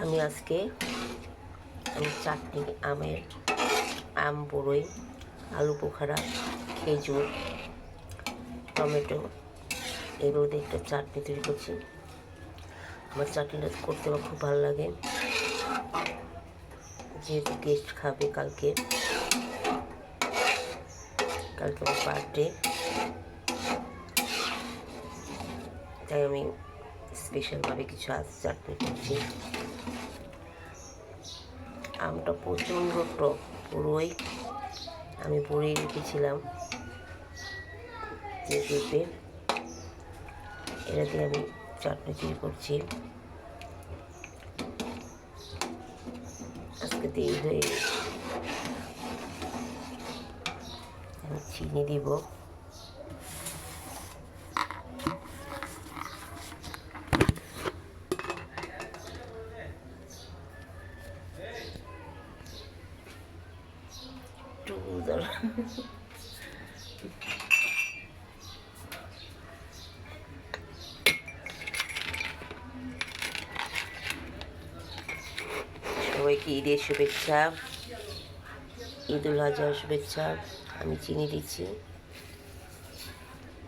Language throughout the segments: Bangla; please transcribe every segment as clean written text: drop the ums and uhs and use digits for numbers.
আমি চাটনি আম বড়ই, আলু বোখারা, খেজুর, টমেটো এগুলো দিয়ে একটা চাটনি তৈরি করছি। আমার চাটনিটা করতে আমার খুব ভালো লাগে, যেহেতু গেস্ট খাবে কালকে আমার বার্থডে, তাই আমি স্পেশালভাবে কিছু চাটনি করছি। আমটা প্রচণ্ড টক, পুরোই আমি পুড়িয়ে রেখেছিলাম যে পেঁপে, এটা দিয়ে আমি চাটনি তৈরি করছি। আজকে দেরি হয়ে আমি চিনি দিব, সবাইকে ঈদের শুভেচ্ছা, ঈদুল আজহার শুভেচ্ছা। আমি চিনি দিচ্ছি,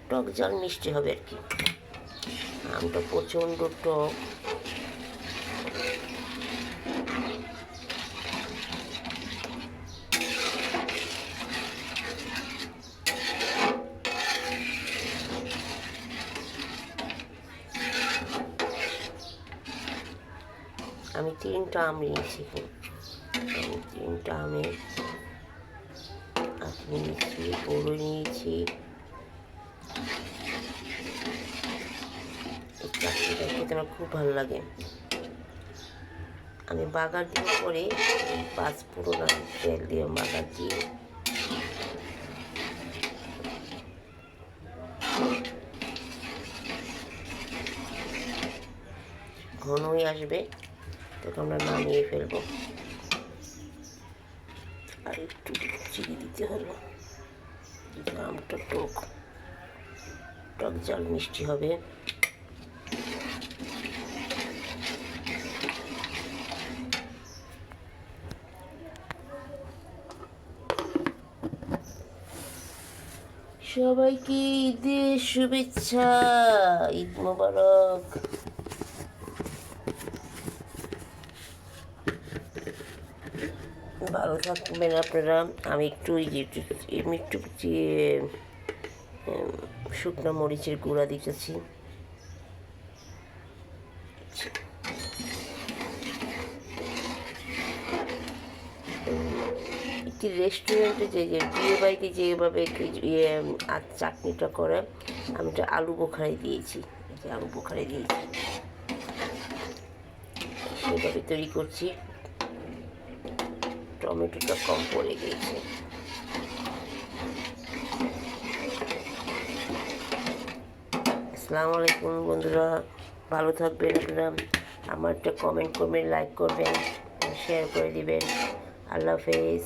টক ঝাল মিষ্টি হবে আর কি। আমটা প্রচণ্ড টক, আমি 3টা আম নিয়েছি, আমি 3টা আমের আপনি নিয়েছি, বড়ই নিয়েছি। এই চাটনিটা খেতে আমার খুব ভালো লাগে। আমি বাগার দিয়ে পরে 5 ফোড়ন তেল দিয়ে বাগার দিয়ে ঘন হয়ে আসবে, তখন আমরা নামিয়ে ফেলবো। আর একটু চিনি দিতে হলো, আমটা টক ঝাল মিষ্টি হবে। সবাইকে ঈদের শুভেচ্ছা, ঈদ মোবারক। ভালো থাকবেন আপনারা। আমি একটু শুকনো মরিচের গুঁড়া দিতেছি। একটি রেস্টুরেন্টে যে বিয়ে বাড়িতে যেভাবে চাটনিটা করে, আমি একটা আলু বোখারাই দিয়েছি, আলু বোখারাই দিয়েছি, সেভাবে তৈরি করছি। টমেটোটা কম পড়ে গিয়েছে। আসসালামু আলাইকুম বন্ধুরা, ভালো থাকবেন আপনারা। আমার একটা কমেন্ট করবেন, লাইক করবেন, শেয়ার করে দিবেন। আল্লাহ হাফেজ।